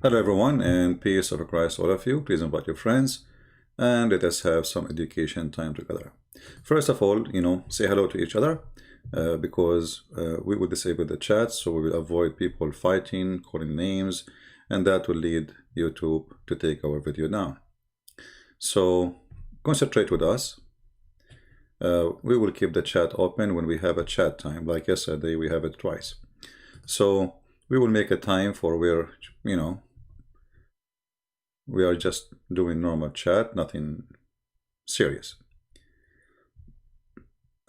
Hello, everyone, and peace of Christ, all of you. Please invite your friends and let us have some education time together. First of all, say hello to each other because we will disable the chat, so we will avoid people fighting, calling names, and that will lead YouTube to take our video down. So concentrate with us. We will keep the chat open when we have a chat time. Like yesterday, we have it twice. So we will make a time for where, we are just doing normal chat, nothing serious.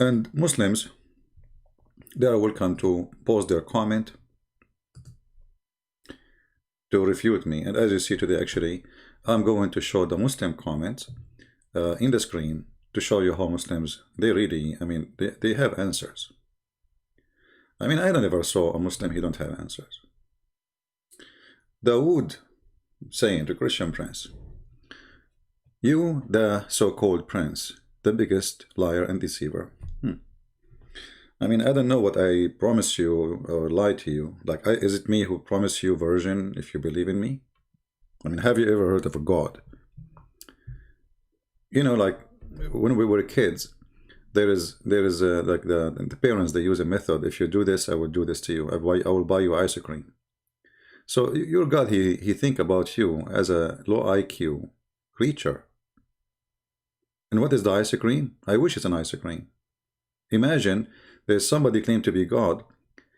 And Muslims, they are welcome to post their comment to refute me. And as you see today, actually, I'm going to show the Muslim comments in the screen to show you how Muslims, they really, they have answers. I don't ever saw a Muslim, he don't have answers. Dawood saying to Christian prince, you, the so-called prince, the biggest liar and deceiver. I don't know what I promised you or lied to you. Like, is it me who promised you version if you believe in me? Have you ever heard of a God? Like when we were kids, there is like the parents, they use a method. If you do this, I will do this to you. I will buy you ice cream. So your God, he think about you as a low IQ creature. And what is the ice cream? I wish it's an ice cream. Imagine there's somebody claimed to be God.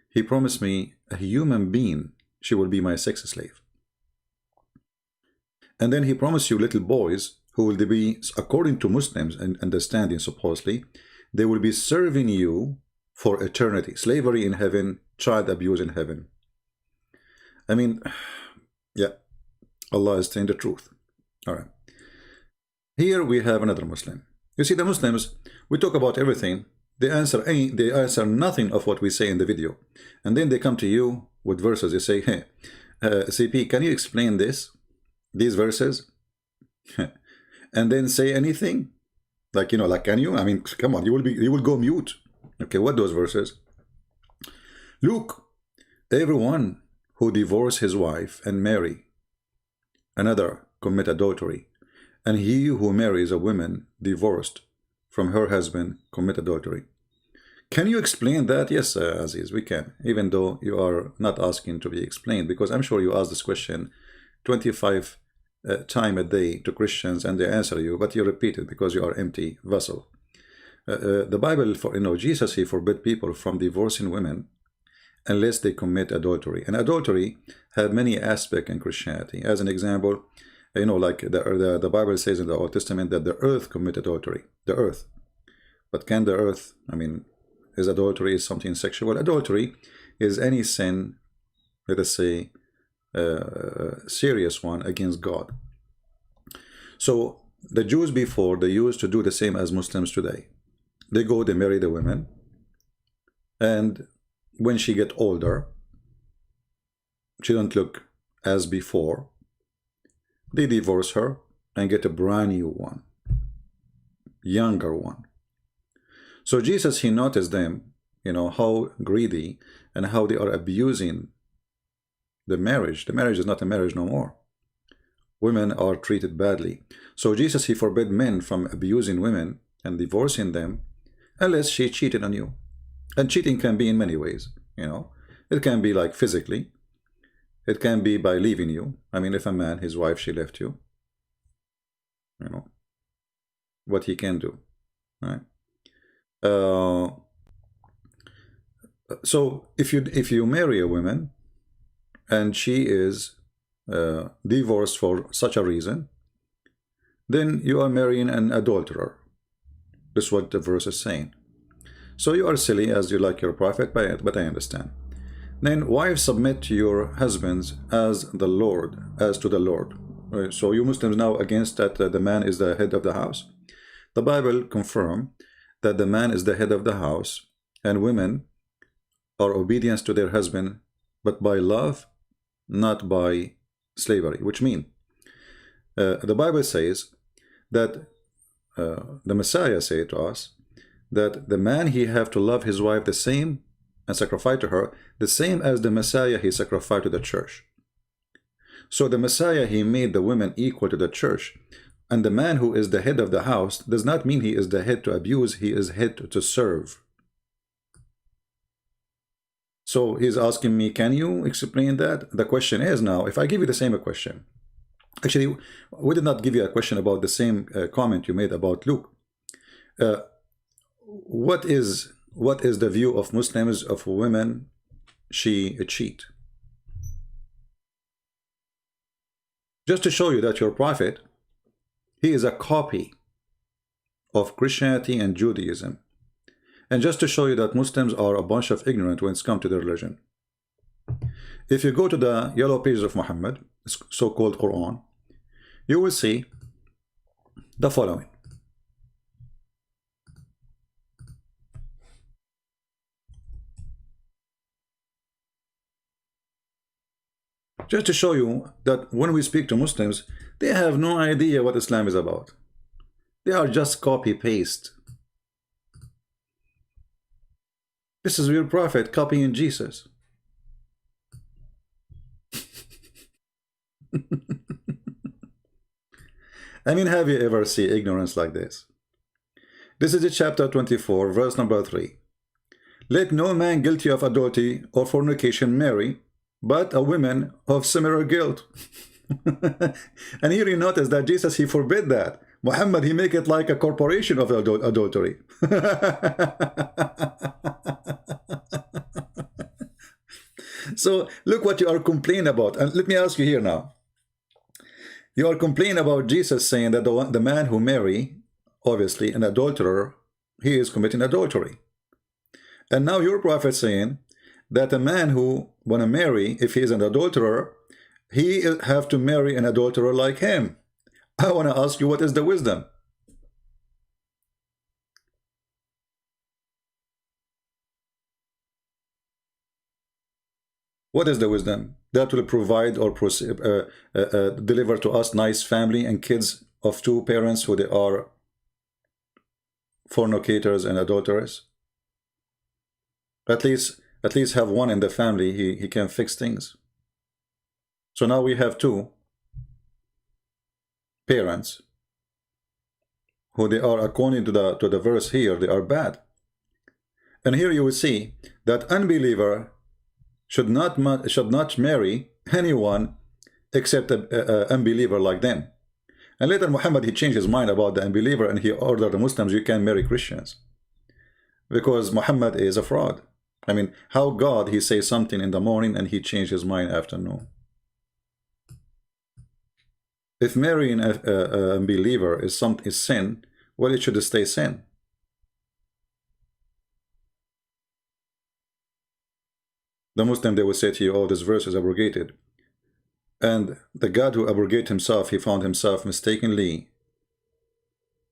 He promised me a human being. She will be my sex slave. And then he promised you little boys who will be, according to Muslims and understanding supposedly, they will be serving you for eternity. Slavery in heaven, child abuse in heaven. Yeah, Allah is saying the truth. All right. Here we have another Muslim. You see, the Muslims, we talk about everything. They answer nothing of what we say in the video. And then they come to you with verses. They say, hey, CP, can you explain these verses? And then say anything? Like, can you? Come on, you will go mute. Okay, what those verses? Look, everyone who divorce his wife and marry another commit adultery, and he who marries a woman divorced from her husband commit adultery. Can you explain that? Yes, Aziz, we can, even though you are not asking to be explained, because I'm sure you ask this question 25 times a day to Christians and they answer you, but you repeat it because you are empty vessel. The Bible, Jesus, he forbid people from divorcing women unless they commit adultery. And adultery have many aspects in Christianity. As an example, like the Bible says in the Old Testament that the earth commit adultery. The earth. But can the earth, is adultery something sexual? Adultery is any sin, let us say, serious one against God. So the Jews before, they used to do the same as Muslims today. They go, they marry the women, and when she get older, she don't look as before, they divorce her and get a brand new one, younger one. So Jesus, he noticed them, how greedy and how they are abusing the marriage. The marriage is not a marriage no more. Women are treated badly. So Jesus, he forbid men from abusing women and divorcing them unless she cheated on you. And cheating can be in many ways, It can be like physically. It can be by leaving you. If a man, his wife, she left you, what he can do, right? So if you marry a woman and she is divorced for such a reason, then you are marrying an adulterer. That's what the verse is saying. So you are silly as you like your prophet, but I understand. Then wives, submit to your husbands as to the Lord. So you Muslims now against that the man is the head of the house. The Bible confirm that the man is the head of the house and women are obedience to their husband, but by love, not by slavery. Which means the Bible says that the Messiah said to us that the man, he have to love his wife the same and sacrifice to her the same as the Messiah, he sacrificed to the church. So the Messiah, he made the women equal to the church. And the man who is the head of the house does not mean he is the head to abuse, he is head to serve. So he's asking me, can you explain that? The question is now, if I give you the same question, actually, we did not give you a question about the same comment you made about Luke. What is the view of Muslims of women she cheat? Just to show you that your prophet, he is a copy of Christianity and Judaism. And just to show you that Muslims are a bunch of ignorant when it's come to their religion. If you go to the yellow pages of Muhammad, so-called Quran, you will see the following. Just to show you that when we speak to Muslims, they have no idea what Islam is about. They are just copy-paste. This is your prophet copying Jesus. I mean, have you ever seen ignorance like this? This is chapter 24, verse number 3. Let no man guilty of adultery or fornication marry, but a woman of similar guilt. And here you notice that Jesus, he forbid that. Muhammad, he make it like a corporation of adultery. So look what you are complaining about. And let me ask you here now. You are complaining about Jesus saying that the man who marry, obviously an adulterer, he is committing adultery. And now your prophet saying that a man who want to marry, if he is an adulterer, he have to marry an adulterer like him. I want to ask you, what is the wisdom? What is the wisdom? That will provide or deliver to us nice family and kids of two parents who they are fornicators and adulterers. At least have one in the family, he can fix things. So now we have two parents who they are, according to the verse here, they are bad. And here you will see that unbeliever should not marry anyone except an unbeliever like them. And later Muhammad, he changed his mind about the unbeliever and he ordered the Muslims, you can marry Christians. Because Muhammad is a fraud. I mean, how God, he says something in the morning and he changed his mind afternoon. If marrying an unbeliever is sin, well, it should stay sin. The Muslim, they will say to you, oh, this verse is abrogated. And the God who abrogated himself, he found himself mistakenly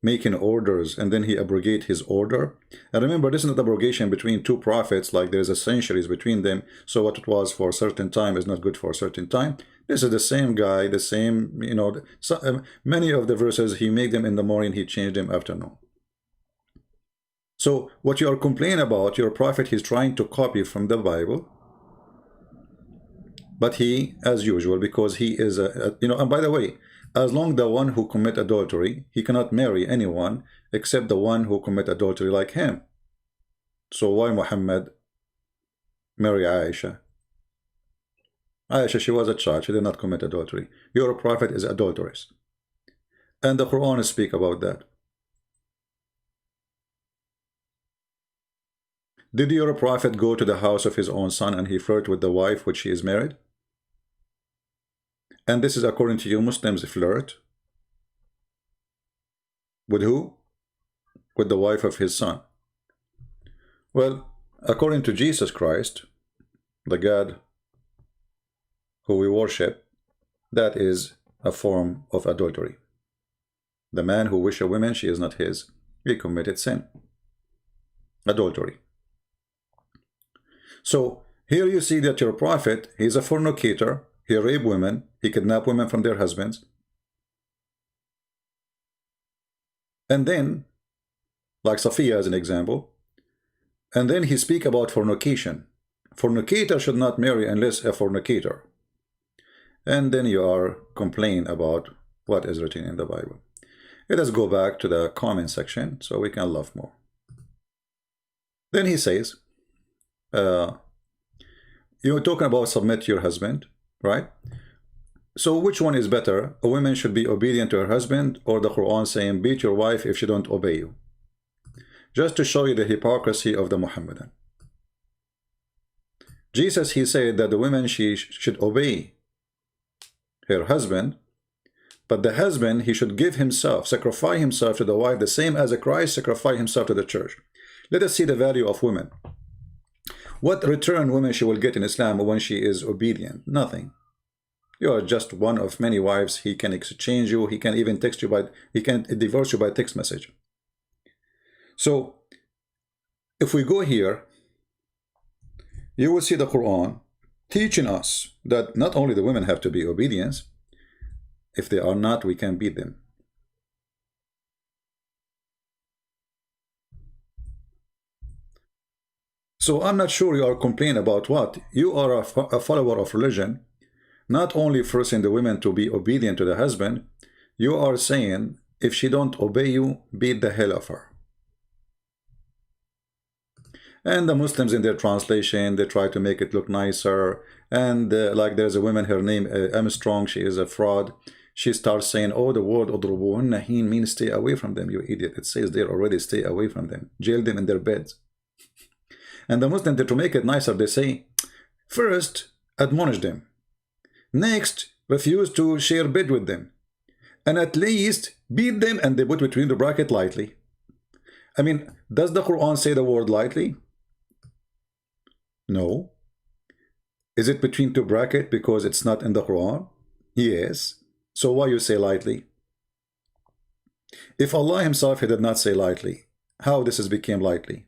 making orders, and then he abrogate his order. And remember, this is not abrogation between two prophets, like there's a centuries between them, so what it was for a certain time is not good for a certain time. This is the same guy, the same, you know, many of the verses, he made them in the morning, he changed them afternoon. So what you are complaining about, your prophet, he's trying to copy from the Bible, but he, as usual, because he is you know, and by the way, as long the one who commit adultery, he cannot marry anyone except the one who commit adultery like him. So why Muhammad marry Aisha? Aisha, she was a child, she did not commit adultery. Your prophet is adulteress. And the Quran speak about that. Did your prophet go to the house of his own son and he flirt with the wife which he is married? And this is according to you Muslims, flirt. With who? With the wife of his son. Well, according to Jesus Christ, the God who we worship, that is a form of adultery. The man who wish a woman, she is not his, he committed sin. Adultery. So here you see that your prophet, he is a fornicator, he rape women, he kidnap women from their husbands. And then, like Safiya as an example, and then he speak about fornication. Fornicator should not marry unless a fornicator. and then you are complaining about what is written in the Bible. Let us go back to the comment section so we can love more. Then he says, you're talking about submit to your husband, right? So which one is better? A woman should be obedient to her husband, or the Quran saying beat your wife if she don't obey you? Just to show you the hypocrisy of the Muhammadan. Jesus, he said that the woman, she should obey her husband, but the husband, he should give himself, sacrifice himself to the wife, the same as Christ sacrificed himself to the church. Let us see the value of women. What return woman she will get in Islam when she is obedient? Nothing. You are just one of many wives. He can exchange you. He can even text you by, he can divorce you by text message. So if we go here, you will see the Quran teaching us that not only the women have to be obedient, if they are not, we can beat them. So I'm not sure you are complaining about what. You are a follower of religion, not only forcing the women to be obedient to the husband, you are saying if she don't obey you, beat the hell of her. And the Muslims in their translation, they try to make it look nicer. And like there's a woman, her name Armstrong, she is a fraud. She starts saying, oh, the word udrubuhunna means stay away from them, you idiot. It says there already, stay away from them. Jail them in their beds. And the Muslims, to make it nicer, they say, first, admonish them. Next, refuse to share bed with them. And at least beat them, and they put between the bracket lightly. I mean, does the Quran say the word lightly? No. Is it between two brackets because it's not in the Quran? Yes. So why you say lightly? If Allah himself, he did not say lightly, how this has become lightly?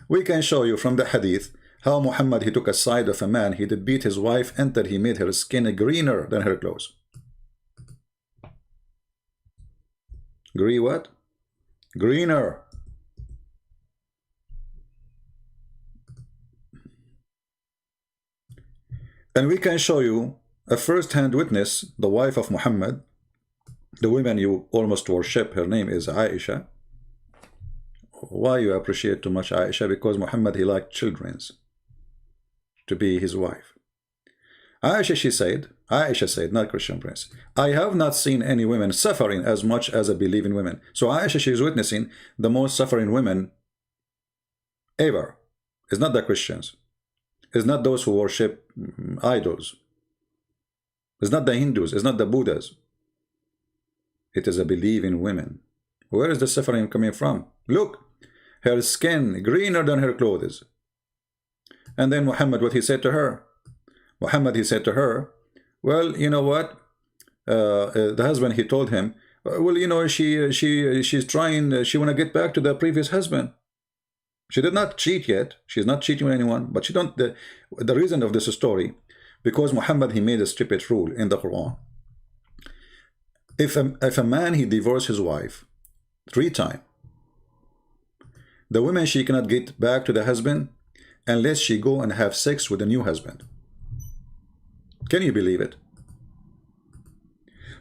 We can show you from the hadith how Muhammad, he took a side of a man, he did beat his wife until he made her skin greener than her clothes. Green what? Greener. And we can show you a first-hand witness, the wife of Muhammad, the woman you almost worship, her name is Aisha. Why you appreciate too much Aisha? Because Muhammad, he liked children's to be his wife. Aisha said, not Christian Prince, I have not seen any women suffering as much as I believe in women. So Aisha, she is witnessing the most suffering women ever. It's not the Christians. It's not those who worship idols. It's not the Hindus. It's not the Buddhas. It is a belief in women. Where is the suffering coming from? Look, her skin greener than her clothes. And then Muhammad, what he said to her? Muhammad, he said to her, well, you know what? The husband, he told him, well, you know, she's trying, she want to get back to the previous husband. She did not cheat yet. She's not cheating with anyone, but she don't, the reason of this story, because Muhammad, he made a stupid rule in the Quran. If a man, he divorced his wife 3 times, the woman, she cannot get back to the husband unless she go and have sex with a new husband. Can you believe it?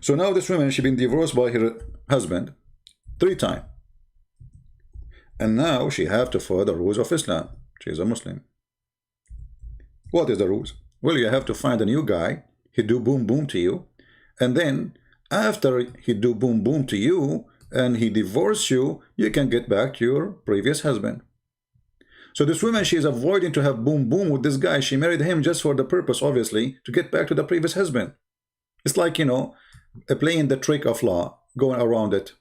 So now this woman, she been divorced by her husband 3 times. And now she have to follow the rules of Islam. She is a Muslim. What is the rules? Well, you have to find a new guy. He do boom boom to you. And then after he do boom boom to you and he divorce you, you can get back to your previous husband. So this woman, she is avoiding to have boom boom with this guy. She married him just for the purpose, obviously, to get back to the previous husband. It's like, you know, playing the trick of law, going around it.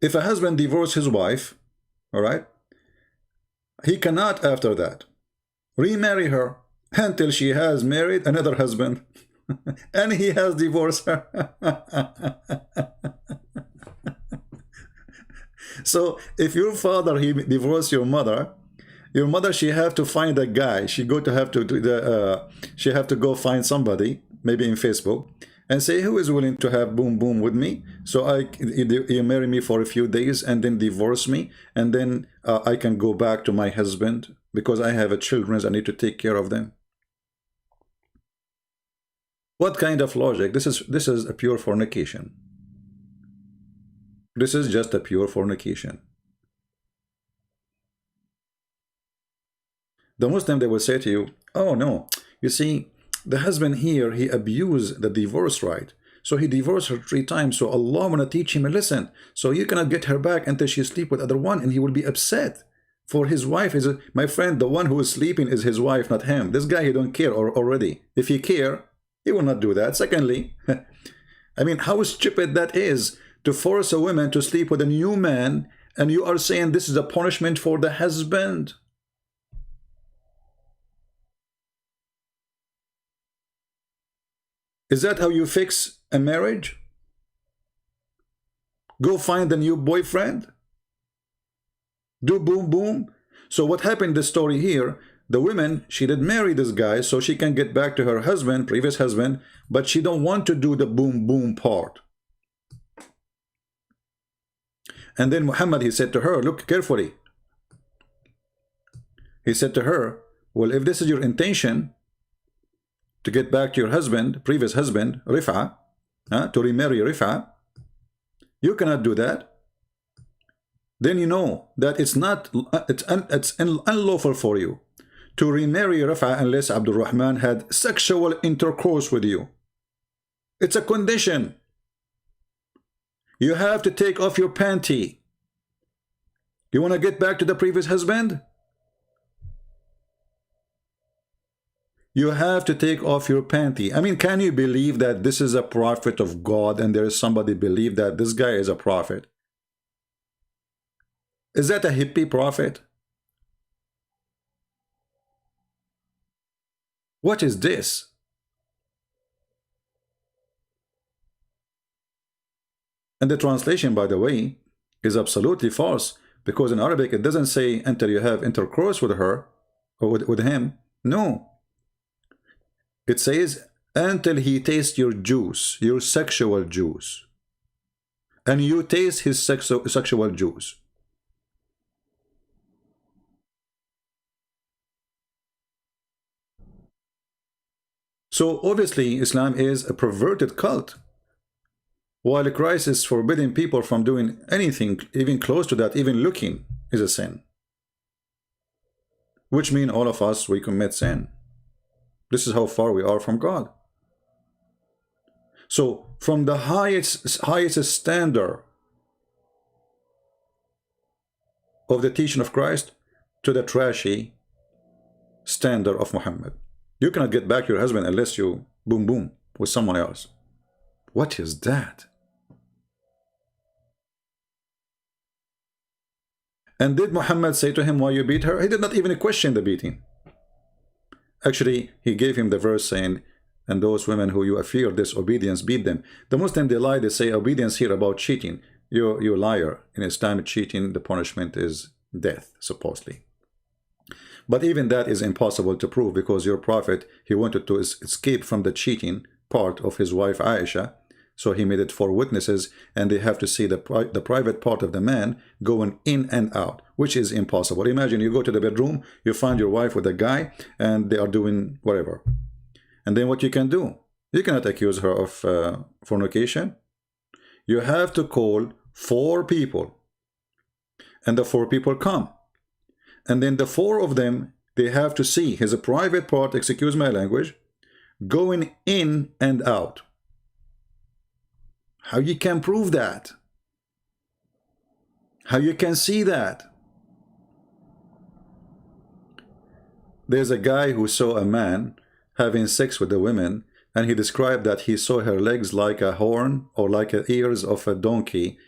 If a husband divorces his wife, all right, he cannot after that remarry her until she has married another husband and he has divorced her. So if your father, he divorced your mother, she have to find a guy. She have to go find somebody, maybe in Facebook, and say, who is willing to have boom boom with me? So you marry me for a few days and then divorce me, and then I can go back to my husband because I have children. I need to take care of them. What kind of logic? This is a pure fornication. This is just a pure fornication. The Muslim, they will say to you, oh no, you see, the husband here, he abused the divorce right. So he divorced her 3 times. So Allah wanna teach him a lesson. So you cannot get her back until she sleep with other one, and he will be upset. For his wife is, my friend, the one who is sleeping is his wife, not him. This guy, he don't care already. If he care, he will not do that. Secondly, I mean, how stupid that is to force a woman to sleep with a new man, and you are saying this is a punishment for the husband. Is that how you fix a marriage? Go find a new boyfriend? Do boom boom? So what happened in the story here, the woman, she did marry this guy so she can get back to her husband, previous husband, but she don't want to do the boom boom part. And then Muhammad, he said to her, look carefully. He said to her, well, if this is your intention, to get back to your husband, previous husband, Rif'a, to remarry Rif'a, you cannot do that. Then you know that it's unlawful for you to remarry Rif'a unless Abdul Rahman had sexual intercourse with you. It's a condition. You have to take off your panty. You want to get back to the previous husband? You have to take off your panty. I mean, can you believe that this is a prophet of God and there is somebody believe that this guy is a prophet? Is that a hippie prophet? What is this? And the translation, by the way, is absolutely false, because in Arabic it doesn't say until you have intercourse with her or with him. No. It says until he tastes your juice, your sexual juice. And you taste his sexual juice. So obviously Islam is a perverted cult. While Christ is forbidding people from doing anything, even close to that, even looking is a sin. Which means all of us, we commit sin. This is how far we are from God. So from the highest standard of the teaching of Christ to the trashy standard of Muhammad. You cannot get back your husband unless you boom boom with someone else. What is that? And did Muhammad say to him, why you beat her? He did not even question the beating. Actually, he gave him the verse saying, and those women who you fear disobedience, beat them. The Muslim, they lie, they say obedience here about cheating. You're a liar. In Islam, cheating, the punishment is death, supposedly. But even that is impossible to prove, because your prophet, he wanted to escape from the cheating part of his wife Aisha. So he made it 4 witnesses, and they have to see the private part of the man going in and out, which is impossible. Imagine you go to the bedroom, you find your wife with a guy, and they are doing whatever. And then what you can do? You cannot accuse her of fornication. You have to call 4 people, and the 4 people come. And then the 4 of them, they have to see his private part, excuse my language, going in and out. How you can prove that? How you can see that? There's a guy who saw a man having sex with a woman, and he described that he saw her legs like a horn or like the ears of a donkey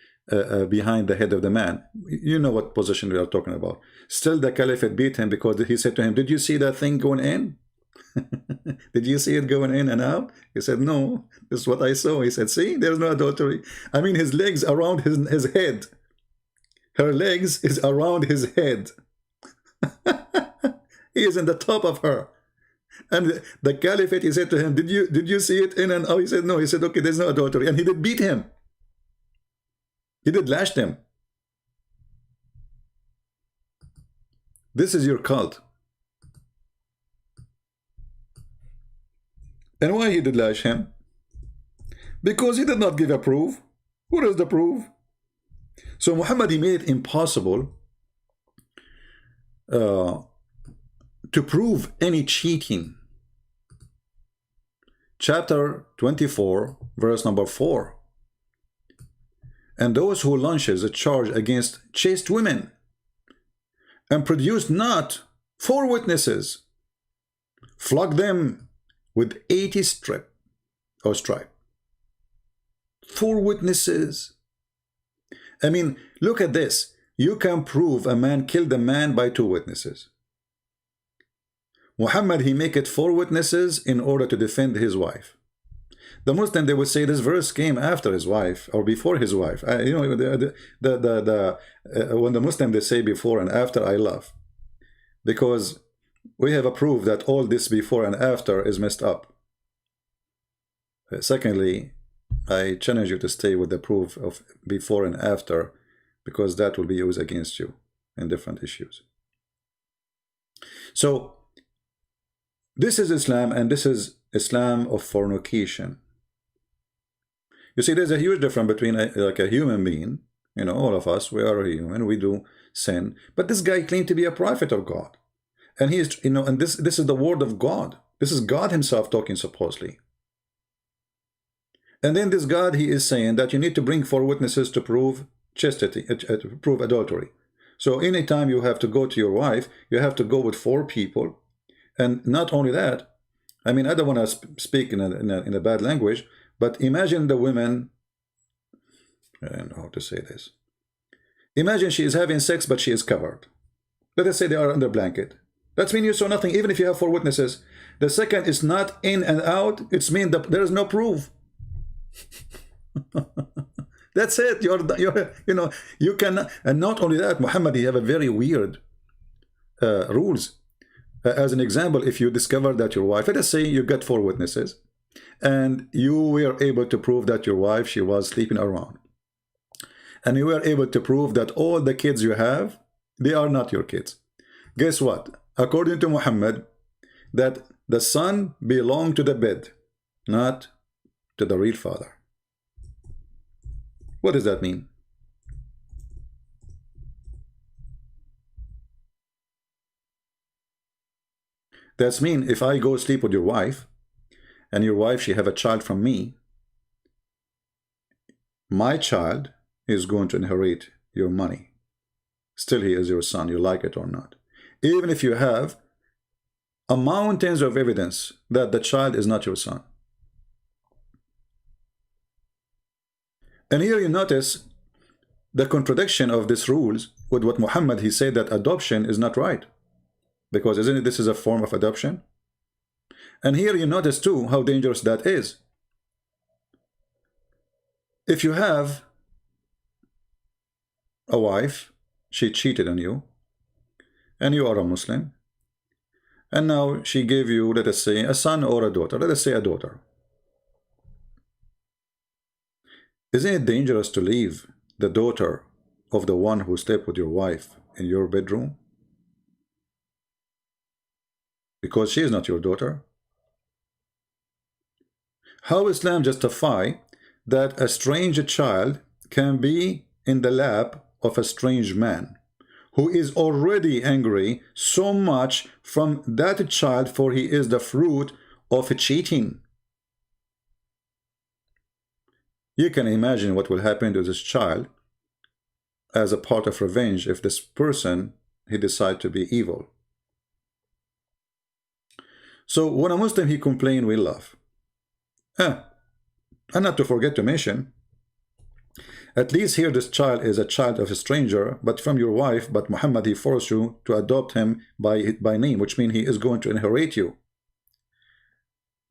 behind the head of the man. You know what position we are talking about. Still, the Caliphate beat him because he said to him, did you see that thing going in? Did you see it going in and out? He said, no, this is what I saw. He said, see, there's no adultery. I mean, his legs around his head. Her legs is around his head. He is in the top of her. And the Caliphate, he said to him, did you see it in and out? He said, no. He said, okay, there's no adultery. And he did beat him. He did lash him. This is your cult. And why he did lash him? Because he did not give a proof. What is the proof? So Muhammad, he made it impossible to prove any cheating. Chapter 24, verse number 4. And those who launches a charge against chaste women and produce not 4 witnesses, flog them with 80 strip. 4 witnesses. I mean, look at this. You can prove a man killed a man by 2 witnesses. Muhammad, he make it 4 witnesses in order to defend his wife. The Muslim, they would say this verse came after his wife or before his wife. You know, when the Muslim, they say before and after, I love, because we have a proof that all this before and after is messed up. Secondly, I challenge you to stay with the proof of before and after, because that will be used against you in different issues. So this is Islam, and this is Islam of fornication. You see, there's a huge difference between like a human being, you know, all of us, we are human, we do sin, but this guy claimed to be a prophet of God, and he is, you know, and this is the word of God. This is God himself talking, supposedly. And then this God, he is saying that you need to bring 4 witnesses to prove chastity, to prove adultery. So anytime you have to go to your wife, you have to go with 4 people. And not only that, I mean, I don't want to speak in a bad language, but imagine the women, I don't know how to say this. Imagine she is having sex, but she is covered. Let us say they are under blanket. That means you saw nothing, even if you have 4 witnesses. The second is not in and out. It's mean that there is no proof. That's it. You're you know, you cannot. And not only that, Muhammad, he have a very weird rules. As an example, if you discover that your wife, let us say you got 4 witnesses, and you were able to prove that your wife, she was sleeping around, and you were able to prove that all the kids you have, they are not your kids. Guess what? According to Muhammad, that the son belonged to the bed, not to the real father. What does that mean? That's mean if I go sleep with your wife, and your wife, she have a child from me, my child is going to inherit your money. Still, he is your son, you like it or not. Even if you have a mountains of evidence that the child is not your son. And here you notice the contradiction of these rules with what Muhammad, he said that adoption is not right. Because isn't it, this is a form of adoption? And here you notice too how dangerous that is. If you have a wife, she cheated on you, and you are a Muslim, and now she gave you, let us say, a son or a daughter. Let us say a daughter. Isn't it dangerous to leave the daughter of the one who slept with your wife in your bedroom? Because she is not your daughter. How Islam justify that a strange child can be in the lap of a strange man who is already angry so much from that child, for he is the fruit of cheating? You can imagine what will happen to this child as a part of revenge if this person, he decides to be evil. So when a Muslim, he complain, we laugh. And not to forget to mention, at least here this child is a child of a stranger, but from your wife, but Muhammad, he forced you to adopt him by name, which means he is going to inherit you.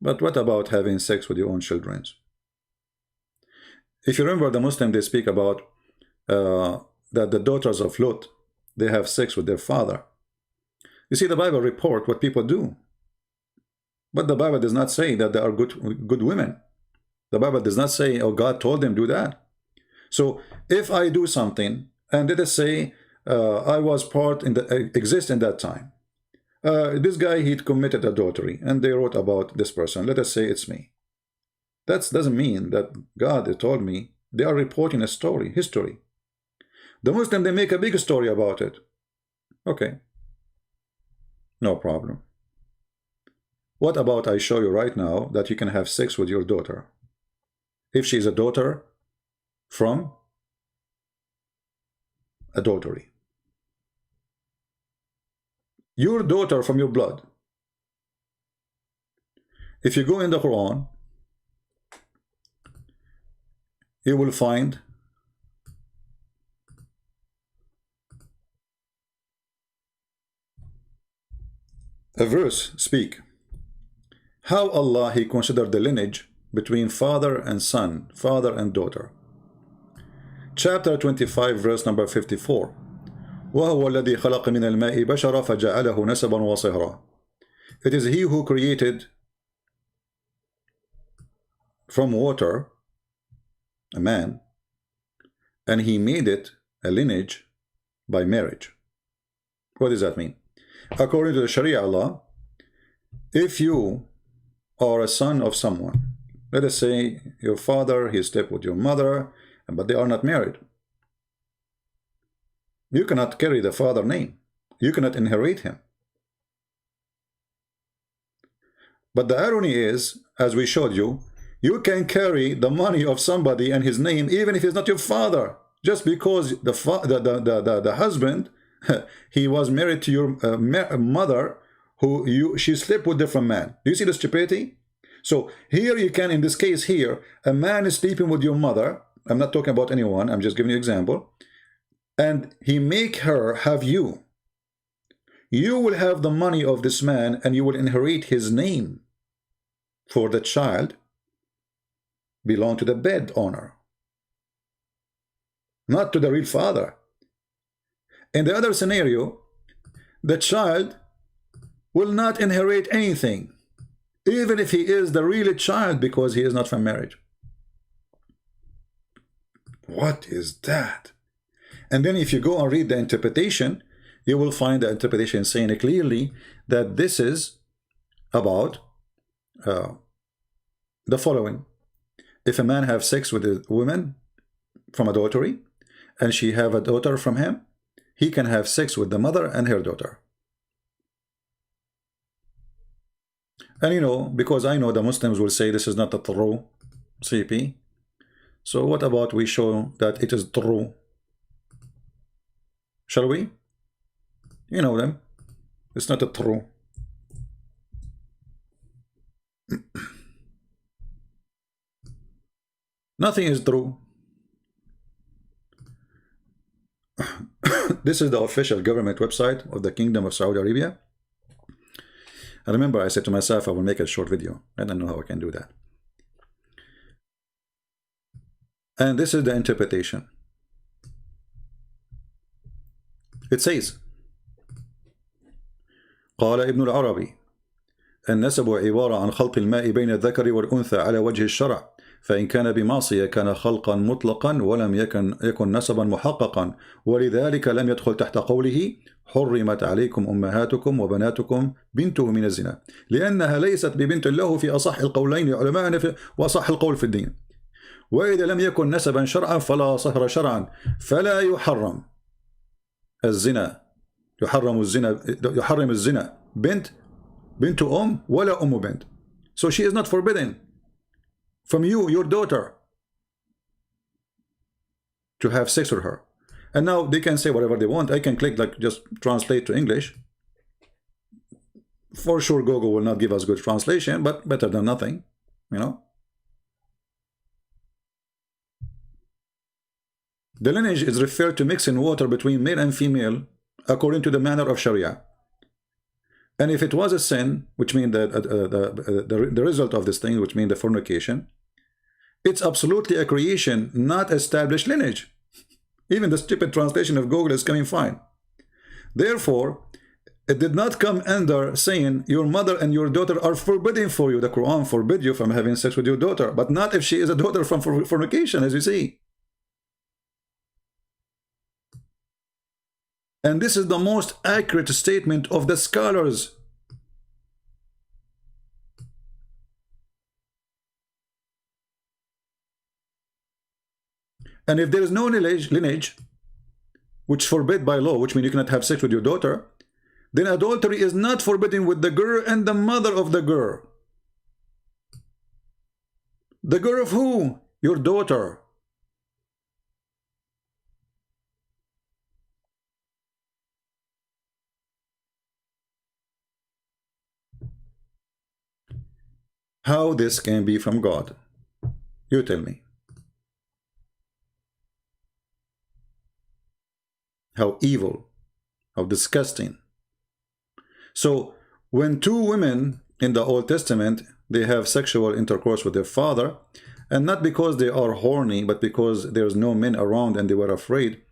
But what about having sex with your own children? If you remember, the Muslim, they speak about that the daughters of Lot, they have sex with their father. You see, the Bible report what people do. But the Bible does not say that they are good women. The Bible does not say, oh, God told them do that. So if I do something, and let us say I was exist in that time, this guy, he'd committed adultery, and they wrote about this person. Let us say it's me. That doesn't mean that God told me. They are reporting a story, history. The Muslim, they make a big story about it. Okay, no problem. What about I show you right now that you can have sex with your daughter? If she's a daughter from adultery. Your daughter from your blood. If you go in the Quran, you will find a verse speak how Allah he considered the lineage between father and son, father and daughter. Chapter 25, verse number 54. وَهُوَ الَّذِي خَلَقَ مِنَ الْمَاءِ بَشَرًا فَجَعَلَهُ نَسَبًا وَصِهْرًا. It is he who created from water a man, and he made it a lineage by marriage. What does that mean? According to the Sharia law, if you are a son of someone, let us say your father, he slept with your mother, but they are not married. You cannot carry the father name. You cannot inherit him. But the irony is, as we showed you, you can carry the money of somebody and his name even if he's not your father, just because the husband he was married to your mother, who she slept with a different man. Do you see the stupidity? So here you can, in this case here, a man is sleeping with your mother. I'm not talking about anyone, I'm just giving you an example. And he make her have you. You will have the money of this man and you will inherit his name. For the child belong to the bed owner, not to the real father. In the other scenario, the child will not inherit anything, even if he is the real child, because he is not from marriage. What is that? And then if you go and read the interpretation, you will find the interpretation saying clearly that this is about the following. If a man have sex with a woman from adultery, and she have a daughter from him, he can have sex with the mother and her daughter. And you know, because I know the Muslims will say this is not a true CP. So what about we show that it is true? Shall we? You know them. It's not a true. Nothing is true. This is the official government website of the Kingdom of Saudi Arabia. I remember I said to myself I will make a short video. I don't know how I can do that. And this is the interpretation. It says, قال ابن العربي النسب عبارة عن خلق الماء بين الذكر والأنثى على وجه الشرع، فإن كان بمعصية كان خلقا مطلقا ولم يكن نسبا محققا، ولذلك لم يدخل تحت قوله حرمت عليكم أمهاتكم وبناتكم بنته من الزنا، لأنها ليست ببنت له في أصح القولين لعلمائنا وأصح القول في الدين. وإذا لم يكن نسبا شرعا فلا صهر شرعا، فلا يحرم الزنا، يحرم الزنا بنت ولا بنت. So she is not forbidden from you, your daughter, to have sex with her. And now they can say whatever they want. I can click like just translate to English. For sure Google will not give us good translation, but better than nothing, you know. The lineage is referred to mixing water between male and female according to the manner of Sharia. And if it was a sin, which means the result of this thing, which means the fornication, it's absolutely a creation, not established lineage. Even the stupid translation of Google is coming fine. Therefore, it did not come under saying your mother and your daughter are forbidden for you. The Quran forbid you from having sex with your daughter, but not if she is a daughter from fornication, as you see. And this is the most accurate statement of the scholars And if there is no lineage, which forbid by law, which means you cannot have sex with your daughter, then adultery is not forbidden with the girl and the mother of the girl. The girl of who? Your daughter. How this can be from God? You tell me. How evil, how disgusting. So when two women in the Old Testament, they have sexual intercourse with their father, and not because they are horny, but because there's no men around and they were afraid,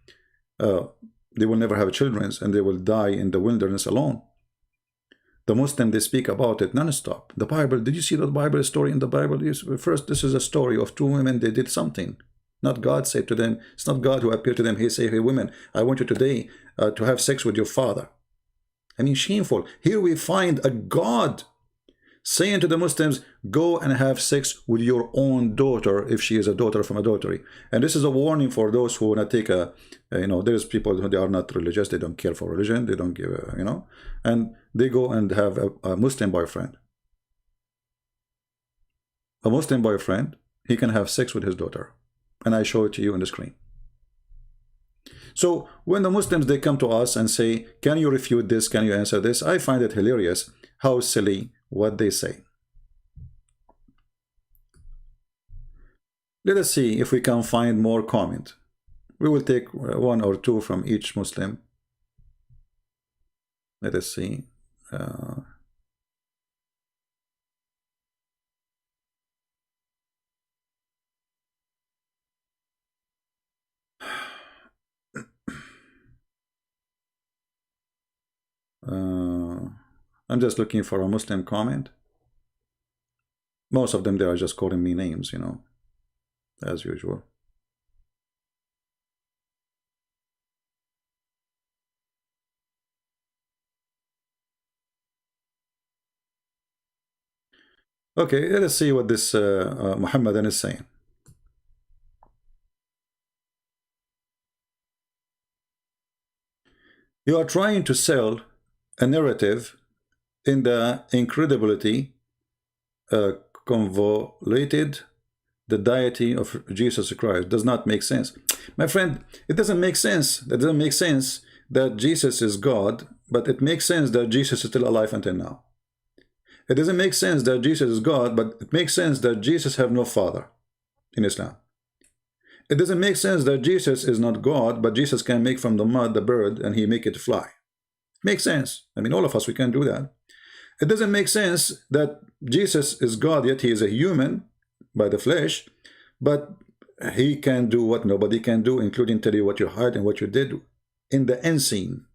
they will never have children and they will die in the wilderness alone. The Muslims, they speak about it non-stop. The Bible, did you see the Bible story in the Bible? First, this is a story of two women, they did something. Not God said to them, it's not God who appeared to them. He said, hey women, I want you today to have sex with your father. I mean, shameful. Here we find a God saying to the Muslims, go and have sex with your own daughter if she is a daughter from adultery. And this is a warning for those who want to take a, there's people who they are not religious, they don't care for religion, they don't give a, and they go and have a Muslim boyfriend. A Muslim boyfriend, he can have sex with his daughter. And I show it to you on the screen. So when the Muslims, they come to us and say, can you refute this? Can you answer this? I find it hilarious how silly what they say. Let us see if we can find more comment. We will take one or two from each Muslim. Let us see. I'm just looking for a Muslim comment. Most of them, they are just calling me names, as usual. Okay, let us see what this Muhammadan is saying. You are trying to sell a narrative in the incredibility convoluted the deity of Jesus Christ. Does not make sense. My friend, it doesn't make sense. That doesn't make sense that Jesus is God, but it makes sense that Jesus is still alive until now. It doesn't make sense that Jesus is God, but it makes sense that Jesus have no father in Islam. It doesn't make sense that Jesus is not God, but Jesus can make from the mud the bird and he make it fly. Makes sense. I mean, all of us, we can do that. It doesn't make sense that Jesus is God, yet he is a human by the flesh, but he can do what nobody can do, including tell you what you heard and what you did in the unseen.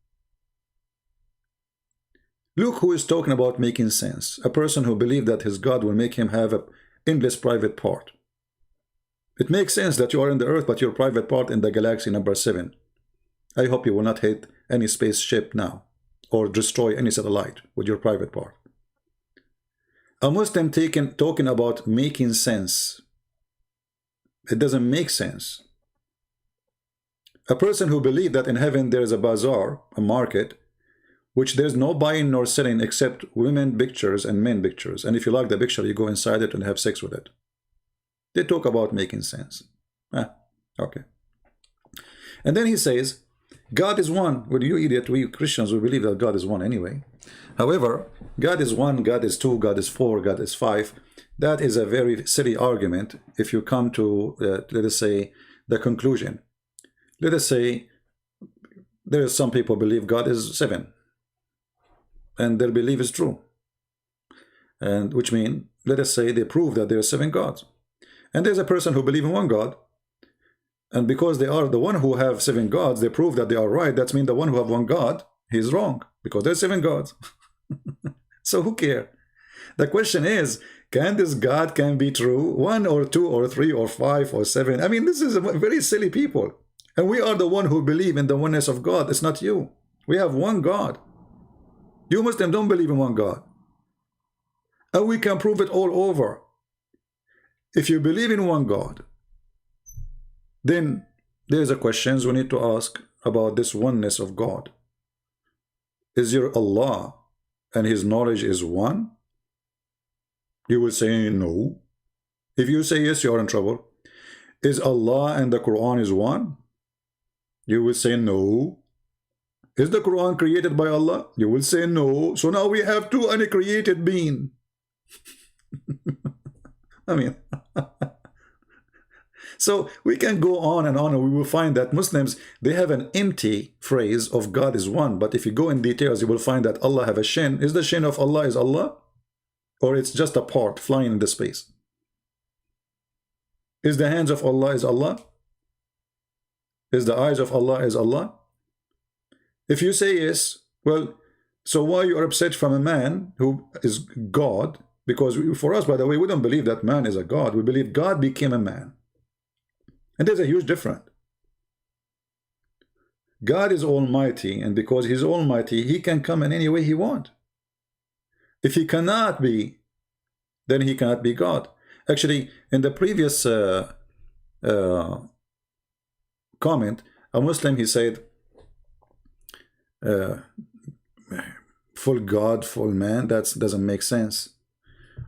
Look who is talking about making sense. A person who believes that his God will make him have an endless private part. It makes sense that you are in the earth, but your private part in the galaxy number 7. I hope you will not hit any spaceship now, or destroy any satellite with your private part. A Muslim talking about making sense. It doesn't make sense. A person who believes that in heaven there is a bazaar, a market, which there's no buying nor selling except women pictures and men pictures. And if you like the picture, you go inside it and have sex with it. They talk about making sense. Okay. And then he says, God is one. Well, you idiot, we Christians, we believe that God is one anyway. However, God is one, God is two, God is four, God is five. That is a very silly argument if you come to, let us say, the conclusion. Let us say there are some people believe God is 7. And their belief is true. And which means, let us say they prove that there are 7 gods. And there's a person who believes in one God. And because they are the one who have 7 gods, they prove that they are right. That means the one who have one God, he's wrong. Because there's 7 gods. So who cares? The question is, can this God can be true? 1 or 2 or 3 or 5 or 7? I mean, this is very silly people. And we are the one who believe in the oneness of God. It's not you. We have one God. You Muslims don't believe in one God. And we can prove it all over. If you believe in one God, then There's a questions we need to ask about this oneness of God. Is your Allah and his knowledge is one? You will say no. If you say yes, you are in trouble. Is Allah and the Quran is one? You will say no. Is the Quran created by Allah? You will say no. So now we have two uncreated beings. I mean, so we can go on and we will find that Muslims, they have an empty phrase of God is one. But if you go in details, you will find that Allah have a shin. Is the shin of Allah is Allah? Or it's just a part flying in the space? Is the hands of Allah is Allah? Is the eyes of Allah is Allah? If you say yes, well, so why you are upset from a man who is God? Because for us, by the way, we don't believe that man is a God. We believe God became a man. And there's a huge difference. God is almighty, and because he's almighty, he can come in any way he wants. If he cannot be, then he cannot be God. Actually, in the previous comment, a Muslim, he said, full God, full man, that doesn't make sense.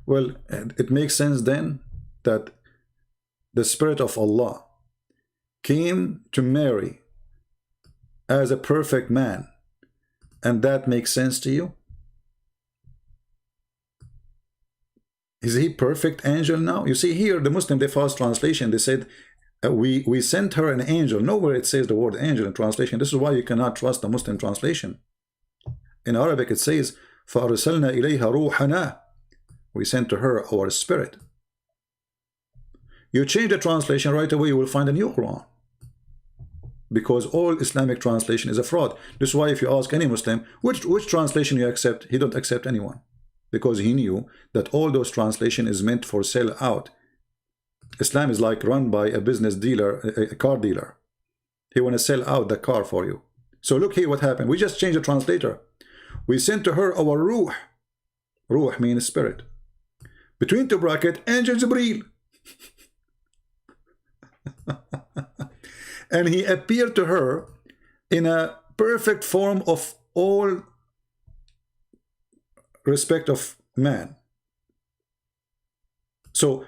Well, it makes sense then that the Spirit of Allah came to Mary as a perfect man, and that makes sense to you? Is he perfect angel now? You see here, the Muslim, they false translation, they said, we sent her an angel. Nowhere it says the word angel in translation. This is why you cannot trust the Muslim translation. In Arabic it says, فَأَرْسَلْنَا إِلَيْهَا رُوحَنَا. We sent to her our spirit. You change the translation right away, you will find a new Quran. Because all Islamic translation is a fraud. This is why if you ask any Muslim, which translation you accept, he don't accept anyone. Because he knew that all those translation is meant for sell out. Islam is like run by a business dealer, a car dealer. He want to sell out the car for you. So look here what happened. We just changed the translator. We sent to her our ruh. Ruh means spirit. Between two bracket, angel Jibreel. And he appeared to her in a perfect form of all respect of man. So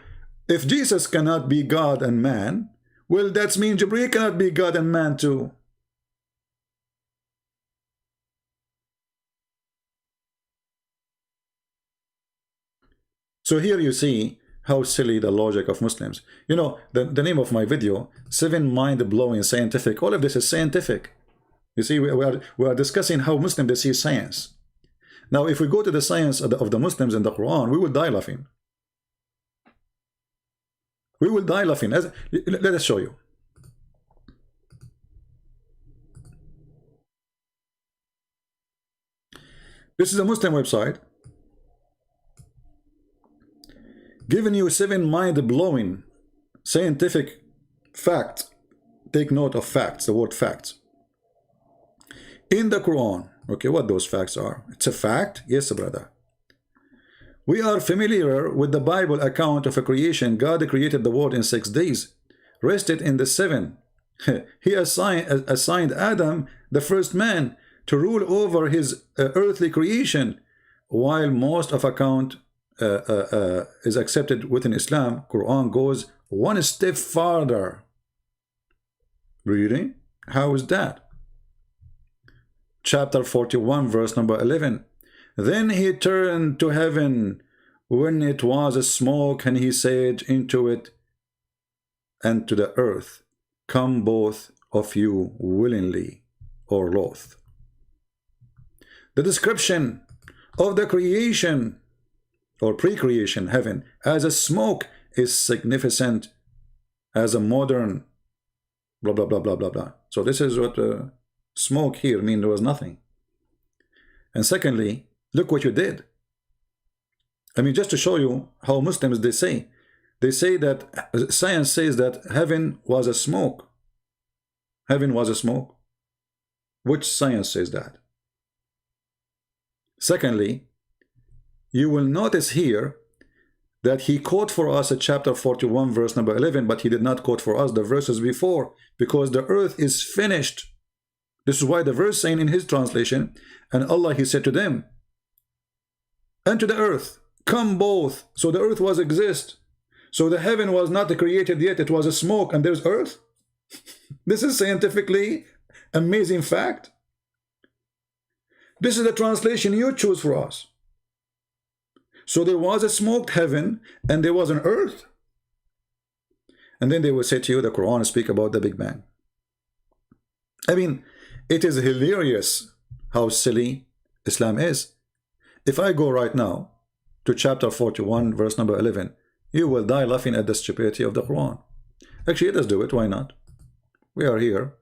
if Jesus cannot be God and man, well, that means Jibreel cannot be God and man too. So here you see how silly the logic of Muslims. You know, the name of my video, 7 mind-blowing scientific. All of this is scientific. You see, we are discussing how Muslims they see science. Now, if we go to the science of the Muslims in the Quran, we will die laughing. We will die laughing. Let us show you. This is a Muslim website giving you 7 mind-blowing scientific facts. Take note of facts, the word facts. In the Quran, okay, what those facts are. It's a fact? Yes, brother. We are familiar with the Bible account of a creation. God created the world in 6 days, rested in the 7. He assigned Adam, the first man, to rule over his earthly creation, while most of account is accepted within Islam. Quran goes one step farther. Reading? How is that? Chapter 41, verse number 11. Then he turned to heaven when it was a smoke, and he said into it and to the earth, come both of you willingly or loth. The description of the creation or pre-creation heaven as a smoke is significant as a modern blah blah blah blah blah blah. So this is what smoke here mean. There was nothing. And secondly, look what you did. I mean, just to show you how Muslims they say that science says that heaven was a smoke. Heaven was a smoke. Which science says that? Secondly, you will notice here that he quote for us at chapter 41 verse number 11, but he did not quote for us the verses before, because the earth is finished. This is why the verse saying in his translation, and Allah, he said to them, and to the earth, come both. So the earth was exist. So the heaven was not created yet, it was a smoke, and there's earth. This is scientifically amazing fact. This is the translation you choose for us. So there was a smoked heaven and there was an earth. And then they will say to you, the Quran speak about the Big Bang. I mean, it is hilarious how silly Islam is. If I go right now to chapter 41 verse number 11, you will die laughing at the stupidity of the Quran. Actually, let us do it. Why not? We are here,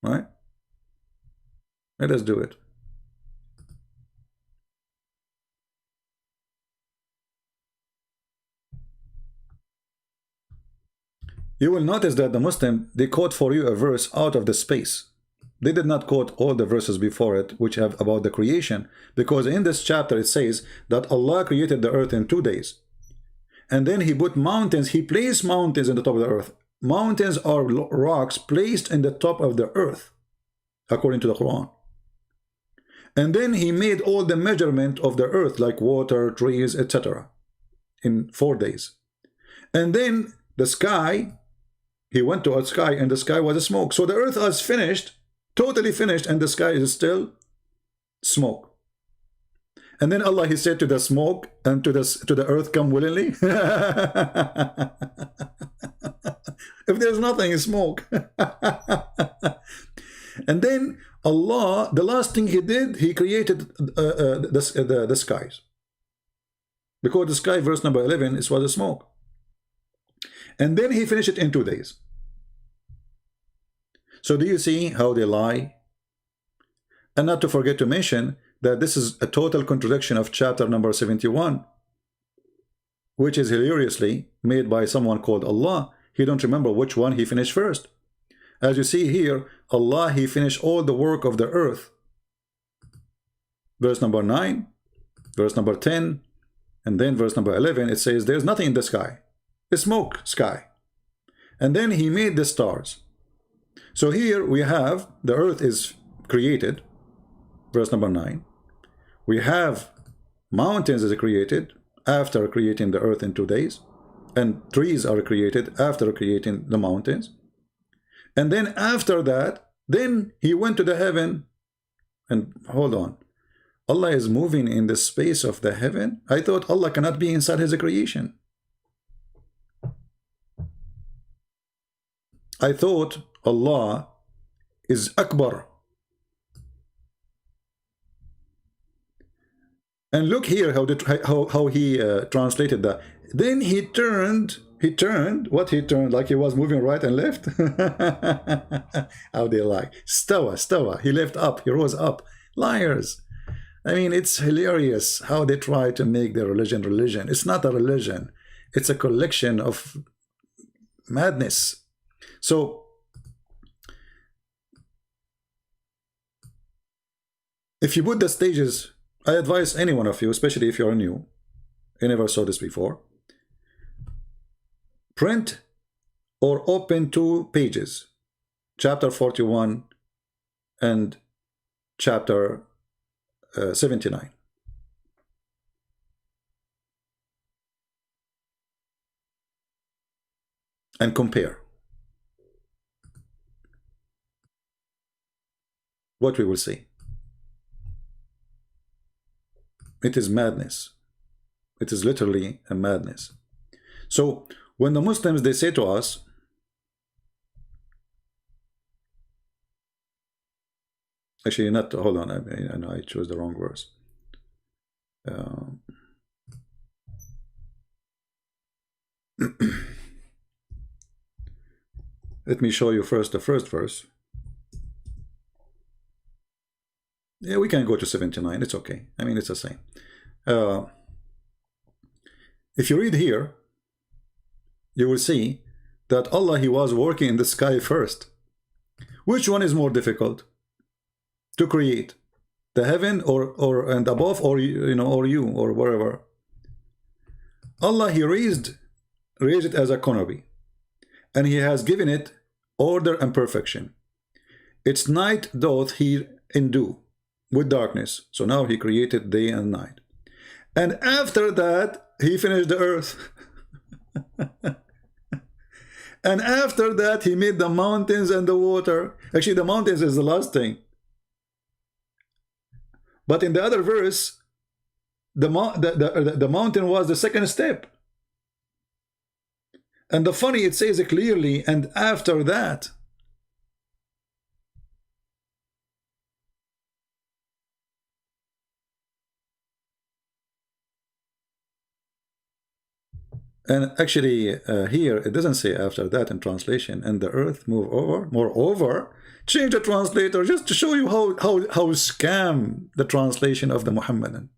right? Let us do it. You will notice that the Muslim, they quote for you a verse out of the space. They did not quote all the verses before it which have about the creation, because in this chapter it says that Allah created the earth in 2 days. And then he put mountains, he placed mountains in the top of the earth. Mountains are rocks placed in the top of the earth, according to the Quran. And then he made all the measurement of the earth, like water, trees, etc., in 4 days. And then the sky, he went to a sky, and the sky was a smoke. So the earth was finished, totally finished, and the sky is still smoke. And then Allah, he said to the smoke and to the earth, come willingly. If there's nothing, it's smoke. And then Allah, the last thing he did, he created the skies. Because the sky, verse number 11, is was a smoke. And then he finished it in 2 days. So do you see how they lie? And not to forget to mention that this is a total contradiction of chapter number 71, which is hilariously made by someone called Allah. He don't remember which one he finished first. As you see here, Allah, he finished all the work of the earth. Verse number 9, verse number 10, and then verse number 11, it says there's nothing in the sky. It's smoke sky. And then he made the stars. So here we have the earth is created, verse number 9. We have mountains is created after creating the earth in 2 days, and trees are created after creating the mountains. And then after that, then he went to the heaven. And hold on, Allah is moving in the space of the heaven? I thought Allah cannot be inside his creation. I thought Allah is Akbar. And look here how he translated that. Then he turned, like he was moving right and left. How they lie. Stawa, he left up, he rose up. Liars. I mean, it's hilarious how they try to make their religion. It's not a religion. It's a collection of madness. So, if you put the stages, I advise any one of you, especially if you're new, you never saw this before, print or open 2 pages, chapter 41 and chapter 79. And compare. What we will see. It is madness. It is literally a madness. So when the Muslims, they say to us, actually not, hold on, I know I chose the wrong verse. Let me show you first the first verse. Yeah, we can go to 79. It's okay. I mean, it's the same. If you read here, you will see that Allah, he was working in the sky first. Which one is more difficult to create? the heaven or and above, or you know, or you, or wherever. Allah, he raised it as a canopy, and he has given it order and perfection. Its night doth he endue with darkness. So now he created day and night. And after that, he finished the earth. And after that, he made the mountains and the water. Actually, the mountains is the last thing. But in the other verse, the mountain was the second step. And the funny, it says it clearly, and after that. And actually, here, it doesn't say after that in translation, and the earth move over. Moreover, change the translator just to show you how scam the translation of the Muhammadan.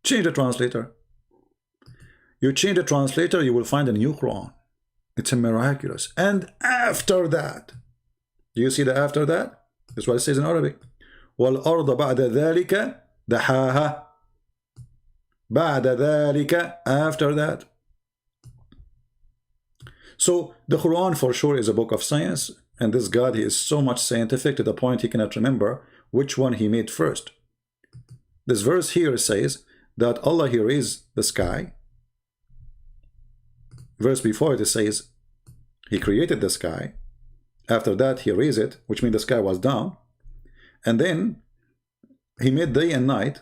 Change the translator. You change the translator, you will find a new Quran. It's a miraculous. And after that, do you see the after that? That's what it says in Arabic. وَالْأَرْضَ بَعْدَ ذَلِكَ دَحَاهَا. بَعْدَ ذَلِكَ, after that. So the Quran for sure is a book of science, and this God, he is so much scientific to the point he cannot remember which one he made first. This verse here says that Allah, he raised the sky. Verse before it says he created the sky. After that he raised it, which means the sky was down. And then he made day and night,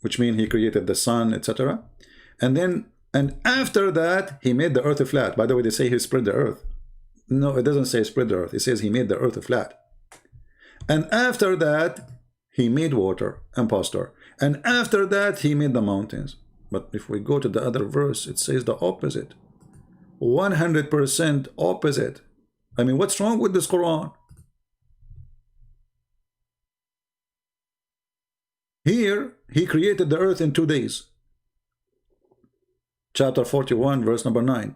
which means he created the sun, etc. And after that he made the earth flat. By the way, they say he spread the earth. No, it doesn't say spread the earth. It says he made the earth flat. And after that he made water and pasture. And after that he made the mountains. But if we go to the other verse, it says the opposite. 100% opposite. I mean, what's wrong with this Quran? Here, he created the earth in 2 days. Chapter 41, verse number 9.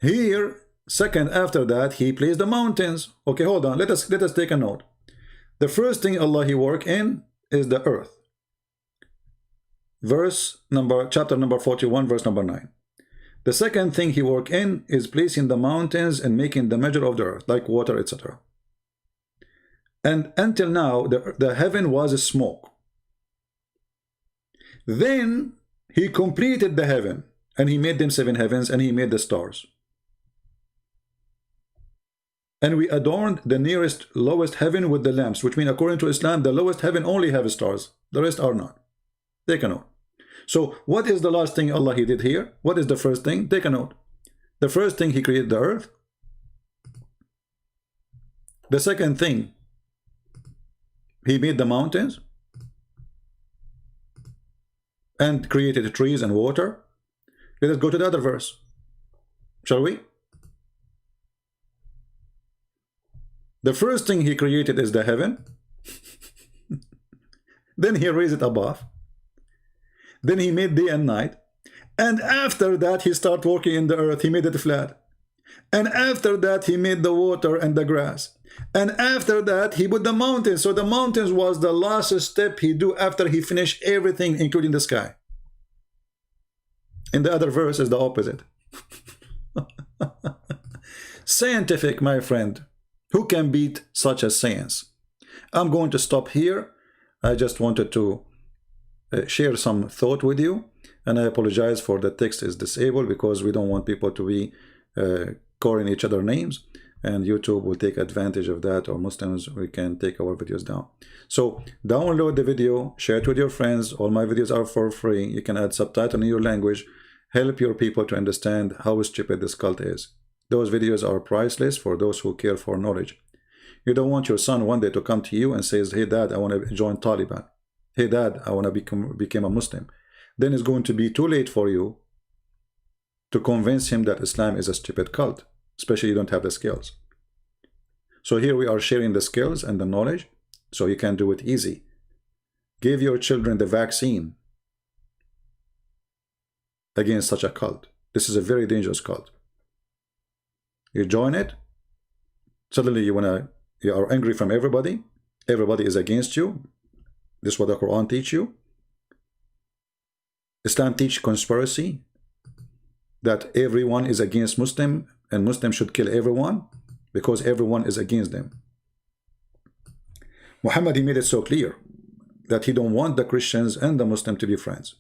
Here, second after that, he placed the mountains. Okay, hold on. Let us take a note. The first thing Allah, he worked in is the earth. Chapter number 41, verse number 9. The second thing he worked in is placing the mountains and making the measure of the earth, like water, etc. And until now, the heaven was a smoke. Then he completed the heaven, and he made them 7 heavens, and he made the stars. And we adorned the nearest lowest heaven with the lamps, which means according to Islam, the lowest heaven only have stars. The rest are not. Take a note. So what is the last thing Allah, he did here? What is the first thing? Take a note. The first thing, he created the earth. The second thing, he made the mountains and created trees and water. Let us go to the other verse. Shall we? The first thing he created is the heaven. Then he raised it above. Then he made day and night. And after that, he started working in the earth. He made it flat. And after that, he made the water and the grass. And after that, he put the mountains. So the mountains was the last step he do after he finished everything, including the sky. In the other verse is the opposite. Scientific, my friend. Who can beat such a science? I'm going to stop here. I just wanted to share some thought with you, and I apologize for the text is disabled because we don't want people to be calling each other names, and YouTube will take advantage of that, or Muslims, we can take our videos down. So download the video, share it with your friends. All my videos are for free. You can add subtitle in your language. Help your people to understand how stupid this cult is. Those videos are priceless for those who care for knowledge. You don't want your son one day to come to you and says, hey dad, I want to join Taliban. Hey dad, I want to become a Muslim. Then it's going to be too late for you to convince him that Islam is a stupid cult, especially you don't have the skills. So here we are sharing the skills and the knowledge so you can do it easy. Give your children the vaccine against such a cult. This is a very dangerous cult. You join it, suddenly you are angry from everybody, everybody is against you. This is what the Quran teach you. Islam teach conspiracy, that everyone is against Muslim and Muslims should kill everyone because everyone is against them. Muhammad, he made it so clear that he don't want the Christians and the Muslim to be friends.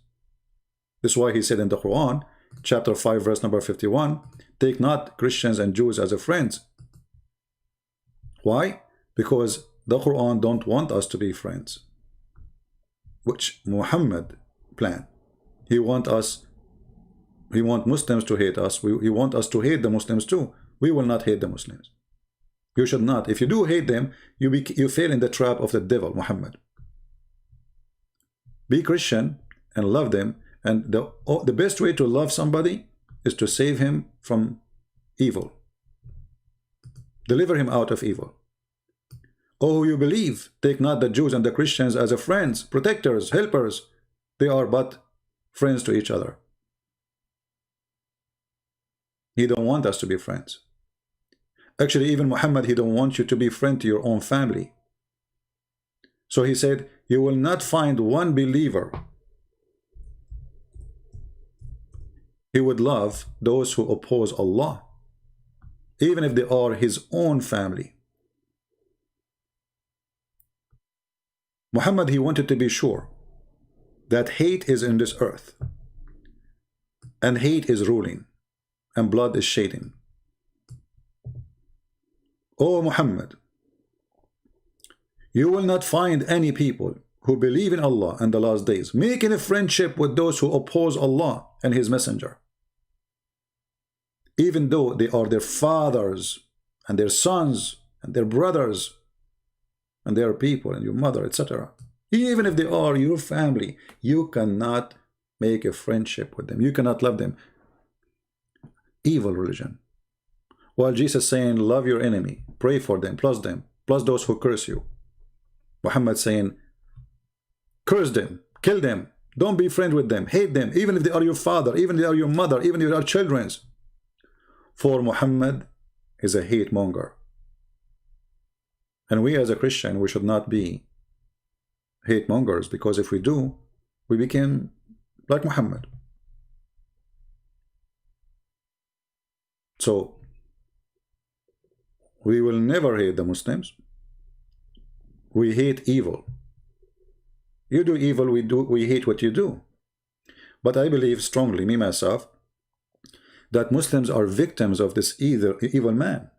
This is why he said in the Quran, chapter 5, verse number 51, take not Christians and Jews as a friends. Why? Because the Quran don't want us to be friends, which Muhammad planned. He want Muslims to hate us. He want us to hate the Muslims too. We will not hate the Muslims. You should not. If you do hate them, you fail in the trap of the devil, Muhammad. Be Christian and love them. And the best way to love somebody is to save him from evil. Deliver him out of evil. Oh, you believe, take not the Jews and the Christians as a friends, protectors, helpers. They are but friends to each other. He don't want us to be friends. Actually, even Muhammad, he don't want you to be friend to your own family. So he said, you will not find one believer. He would love those who oppose Allah, even if they are his own family. Muhammad, he wanted to be sure that hate is in this earth, and hate is ruling, and blood is shedding. O Muhammad, you will not find any people who believe in Allah and the last days making a friendship with those who oppose Allah and his messenger, even though they are their fathers and their sons and their brothers and their people and your mother, etc. Even if they are your family, you cannot make a friendship with them. You cannot love them. Evil religion. While Jesus saying, love your enemy, pray for them, plus those who curse you. Muhammad saying, curse them, kill them, don't be friends with them, hate them, even if they are your father, even if they are your mother, even if they are children's. For Muhammad is a hate monger. And we as a Christian, we should not be hate mongers, because if we do, we become like Muhammad. So we will never hate the Muslims. We hate evil. You do evil, we hate what you do. But I believe strongly, me myself, that Muslims are victims of this evil man.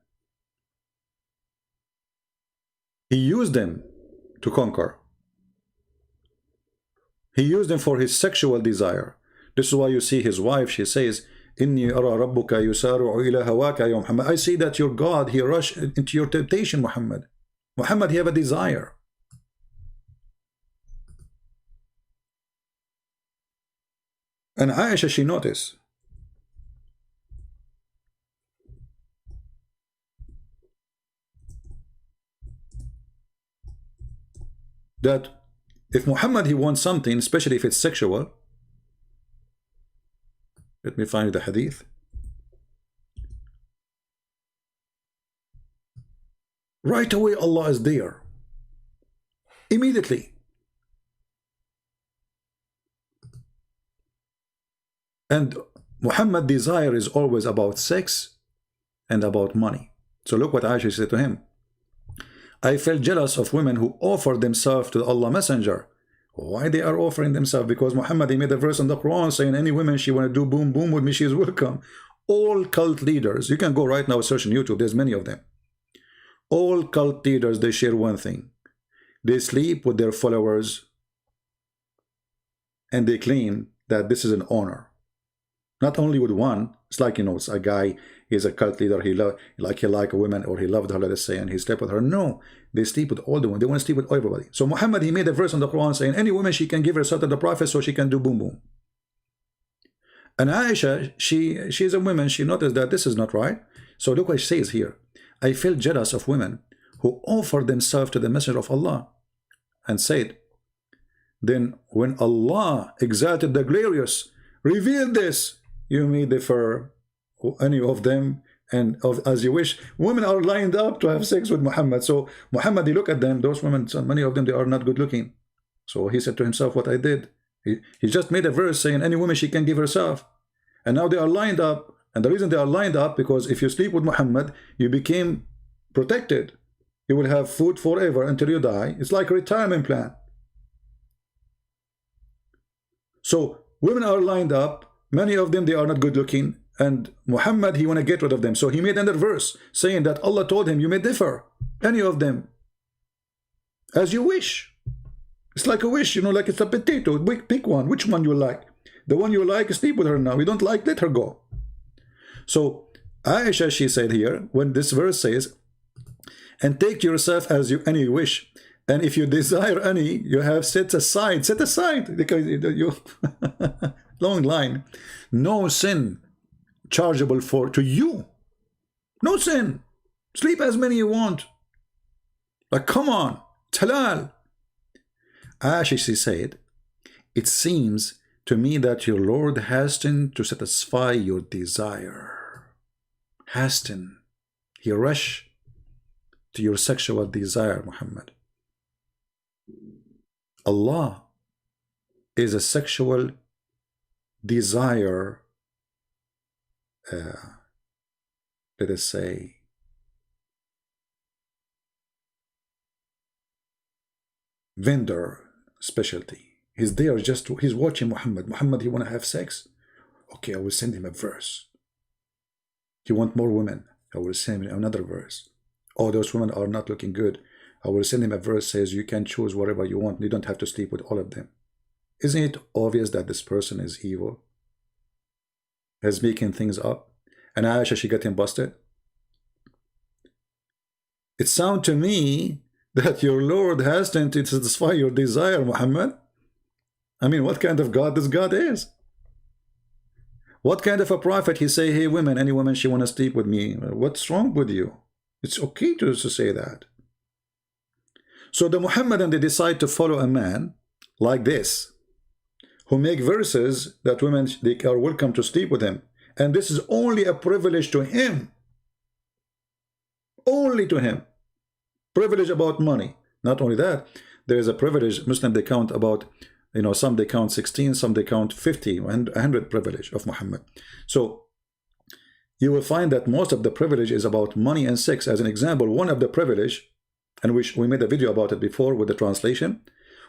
He used them to conquer. He used them for his sexual desire. This is why you see his wife, she says, Inni ara rabbuka yusaru'u ila hawaka ya Muhammad. I see that your God, he rushed into your temptation, Muhammad. Muhammad, he have a desire. And Aisha, she noticed that if Muhammad, he wants something, especially if it's sexual, let me find the hadith. Right away, Allah is there. Immediately. And Muhammad's desire is always about sex and about money. So look what Aisha said to him. I felt jealous of women who offer themselves to the Allah Messenger. Why they are offering themselves? Because Muhammad, he made a verse in the Quran saying any woman she want to do boom boom with me, she is welcome. All cult leaders, you can go right now search on YouTube, there's many of them. All cult leaders, they share one thing. They sleep with their followers and they claim that this is an honor. Not only with one, it's like, you know, it's a guy, he's a cult leader, he like a woman, or he loved her, let us say, and he slept with her. No, they sleep with all the women. They want to sleep with everybody. So Muhammad, he made a verse in the Quran saying, any woman, she can give herself to the Prophet so she can do boom boom. And Aisha, she's a woman, she noticed that this is not right. So look what she says here. I feel jealous of women who offer themselves to the Messenger of Allah and said, then when Allah exalted the glorious, revealed this, you may defer any of them and of as you wish. Women are lined up to have sex with Muhammad. So Muhammad, he look at them, those women, so many of them, they are not good looking. So he said to himself, what I did. He just made a verse saying any woman she can give herself. And now they are lined up. And the reason they are lined up, because if you sleep with Muhammad, you became protected. You will have food forever until you die. It's like a retirement plan. So women are lined up. Many of them, they are not good looking. And Muhammad, he want to get rid of them. So he made another verse saying that Allah told him, you may differ, any of them, as you wish. It's like a wish, you know, like it's a potato. Pick one. Which one you like? The one you like, sleep with her now. You don't like, let her go. So Aisha, she said here, when this verse says, and take yourself as you any wish, and if you desire any, you have set aside, because you long line, no sin chargeable for to you, no sin, sleep as many you want, like come on, it's halal. Aisha, she said, it seems to me that your Lord hastened to satisfy your desire. Hasten, he rushed to your sexual desire, Muhammad. Allah is a sexual desire, let us say, vendor specialty. He's there just to, he's watching Muhammad. Muhammad, he want to have sex? Okay, I will send him a verse. You want more women? I will send him another verse. Oh, those women are not looking good. I will send him a verse says you can choose whatever you want. You don't have to sleep with all of them. Isn't it obvious that this person is evil? He's making things up. And Aisha, she got him busted. It sounds to me that your Lord has to satisfy your desire, Muhammad. I mean, what kind of God this God is? What kind of a prophet he say, hey women, any woman she want to sleep with me? What's wrong with you? It's okay to say that. So the Muhammadan, they decide to follow a man like this, who make verses that women, they are welcome to sleep with him. And this is only a privilege to him. Only to him. Privilege about money. Not only that, there is a privilege, Muslim, they count about, you know, some they count 16, some they count 50, 100 privilege of Muhammad. So you will find that most of the privilege is about money and sex. As an example, one of the privilege, and we made a video about it before with the translation,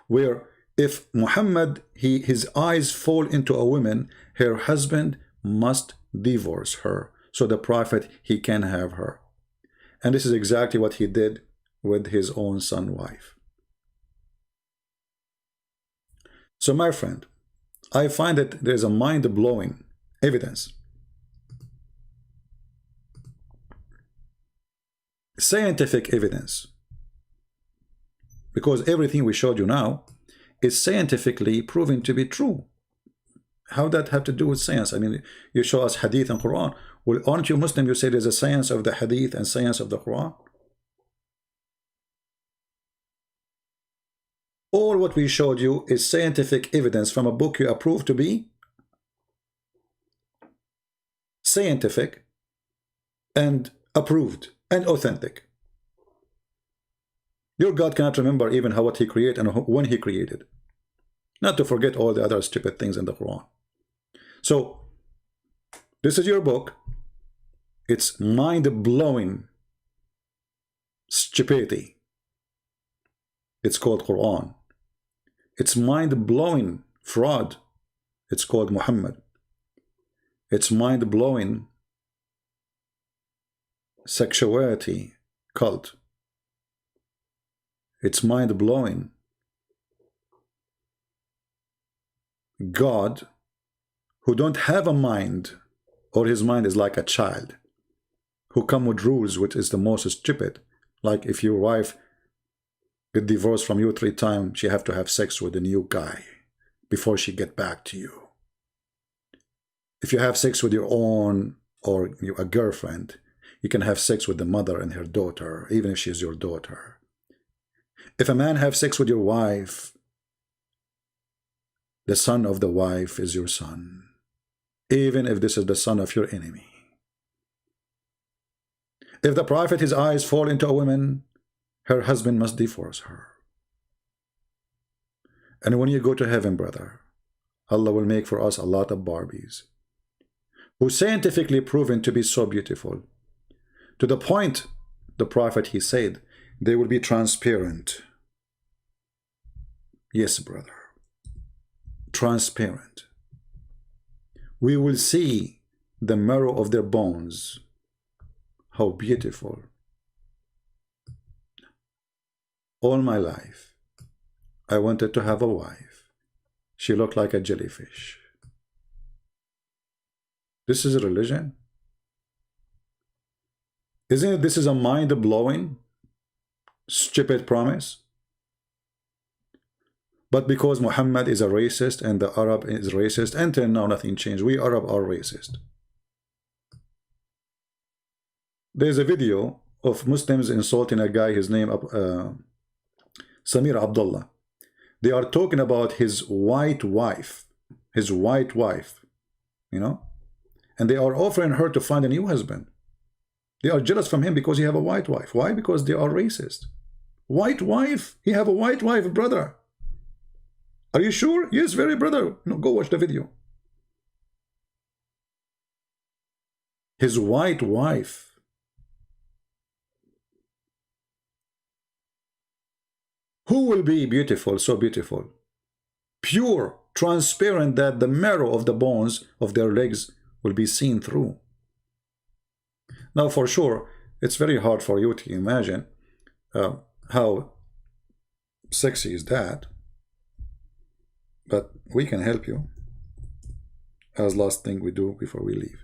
where if Muhammad, his eyes fall into a woman, her husband must divorce her. So the prophet, he can have her. And this is exactly what he did with his own son wife. So my friend, I find that there's a mind-blowing evidence, scientific evidence, because everything we showed you now is scientifically proven to be true. How that have to do with science? I mean, you show us hadith and Quran. Well, aren't you Muslim? You say there's a science of the hadith and science of the Quran. All what we showed you is scientific evidence from a book you approve to be scientific and approved and authentic. Your God cannot remember even what he created and when he created. Not to forget all the other stupid things in the Quran. So, this is your book. It's mind-blowing stupidity. It's called Quran. It's mind-blowing fraud. It's called Muhammad. It's mind-blowing sexuality cult. It's mind-blowing God who don't have a mind, or his mind is like a child, who come with rules which is the most stupid. Like if your wife get divorced from you 3 times, she have to have sex with a new guy before she get back to you. If you have sex with your own or a girlfriend, you can have sex with the mother and her daughter, even if she's your daughter. If a man have sex with your wife, the son of the wife is your son, even if this is the son of your enemy. If the prophet, his eyes fall into a woman, her husband must divorce her. And when you go to heaven, brother, Allah will make for us a lot of Barbies who scientifically proven to be so beautiful, to the point the prophet, he said, they will be transparent. Yes, brother, transparent. We will see the marrow of their bones. How beautiful. All my life I wanted to have a wife. She looked like a jellyfish. This is a religion? Isn't it? This is a mind-blowing, stupid promise. But because Muhammad is a racist and the Arab is racist, until now nothing changed. We Arab are racist. There's a video of Muslims insulting a guy, his name Samir Abdullah. They are talking about his white wife, you know, and they are offering her to find a new husband. They are jealous from him because he have a white wife. Why? Because they are racist. White wife? He have a white wife, brother. Are you sure? Yes, very, brother. No, go watch the video. His white wife. Who will be beautiful, so beautiful? Pure, transparent, that the marrow of the bones of their legs will be seen through. Now, for sure, it's very hard for you to imagine how sexy is that. But we can help you as last thing we do before we leave.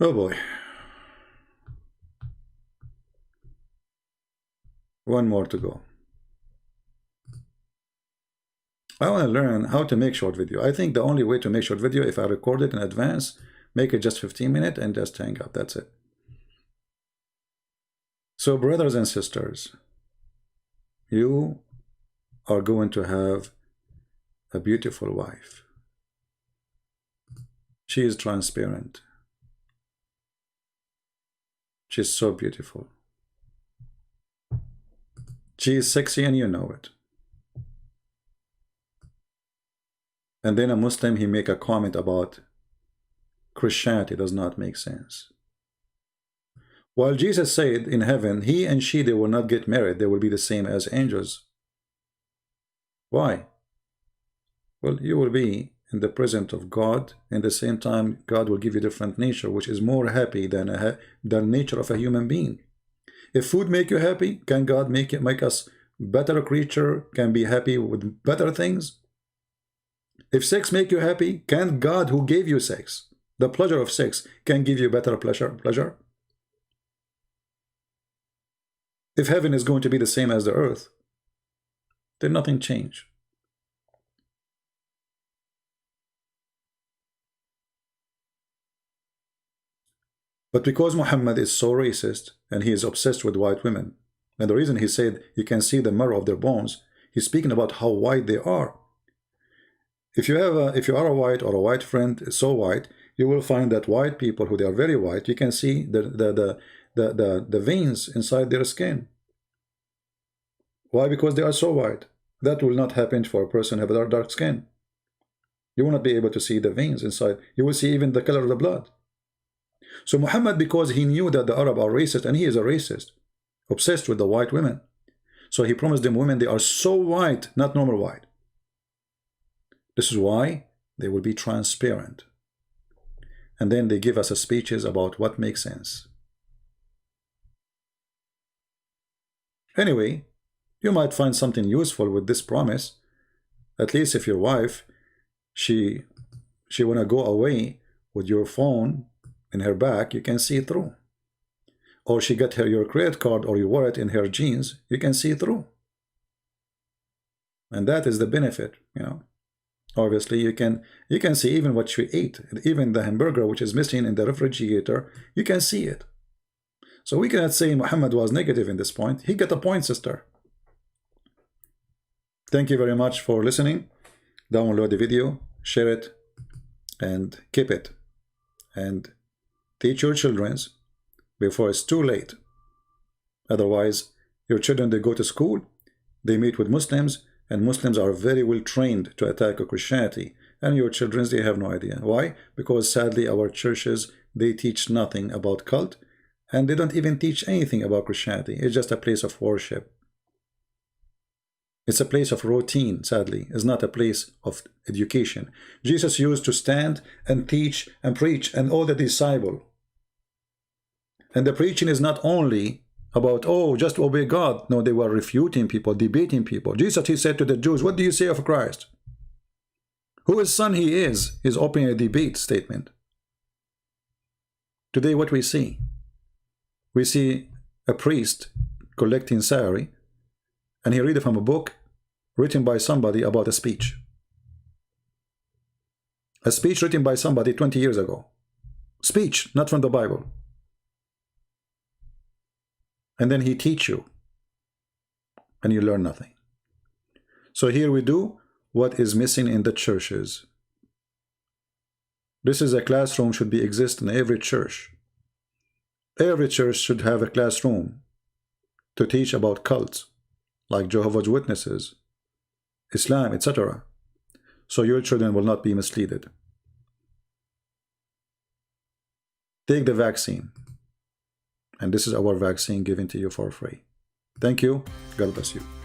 Oh boy. One more to go. I want to learn how to make short video. I think the only way to make short video, if I record it in advance, make it just 15 minutes and just hang up. That's it. So brothers and sisters, you are going to have a beautiful wife. She is transparent. She is so beautiful. She is sexy and you know it. And then a Muslim, he make a comment about Christianity does not make sense. While Jesus said in heaven, he and she, they will not get married. They will be the same as angels. Why? Well, you will be in the presence of God. In the same time, God will give you different nature, which is more happy than the nature of a human being. If food make you happy, can God make us better creature? Can be happy with better things? If sex make you happy, can God, who gave you sex, the pleasure of sex, can give you better pleasure? If heaven is going to be the same as the earth, then nothing changed. But because Muhammad is so racist and he is obsessed with white women, and the reason he said you can see the marrow of their bones, he's speaking about how white they are. If you are a white or a white friend so white, you will find that white people who they are very white, you can see the veins inside their skin. Why? Because they are so white. That will not happen for a person who have a dark skin. You will not be able to see the veins inside. You will see even the color of the blood. So Muhammad, because he knew that the Arab are racist, and he is a racist, obsessed with the white women, so he promised them women, they are so white, not normal white. This is why they will be transparent. And then they give us a speeches about what makes sense. Anyway, you might find something useful with this promise. At least if your wife, she wanna go away with your phone in her back, you can see through. Or she got your credit card or you wore it in her jeans, you can see through. And that is the benefit, you know. Obviously, you can see even what she ate, even the hamburger which is missing in the refrigerator, you can see it. So we cannot say Muhammad was negative in this point. He got a point, sister. Thank you very much for listening. Download the video, share it, and keep it. And teach your children before it's too late. Otherwise, your children, they go to school, they meet with Muslims, and Muslims are very well trained to attack Christianity. And your children, they have no idea. Why? Because sadly, our churches, they teach nothing about cult, and they don't even teach anything about Christianity. It's just a place of worship. It's a place of routine, sadly. It's not a place of education. Jesus used to stand and teach and preach, and all the disciples. And the preaching is not only about, oh, just obey God. No, they were refuting people, debating people. Jesus, he said to the Jews, what do you say of Christ? Whose son he is opening a debate statement. Today, what we see a priest collecting salary, and he read from a book written by somebody about a speech. A speech written by somebody 20 years ago. Speech, not from the Bible. And then he teach you, and you learn nothing. So here we do what is missing in the churches. This is a classroom should be exist in every church. Every church should have a classroom to teach about cults, like Jehovah's Witnesses, Islam, etc. So your children will not be misled. Take the vaccine. And this is our vaccine given to you for free. Thank you. God bless you.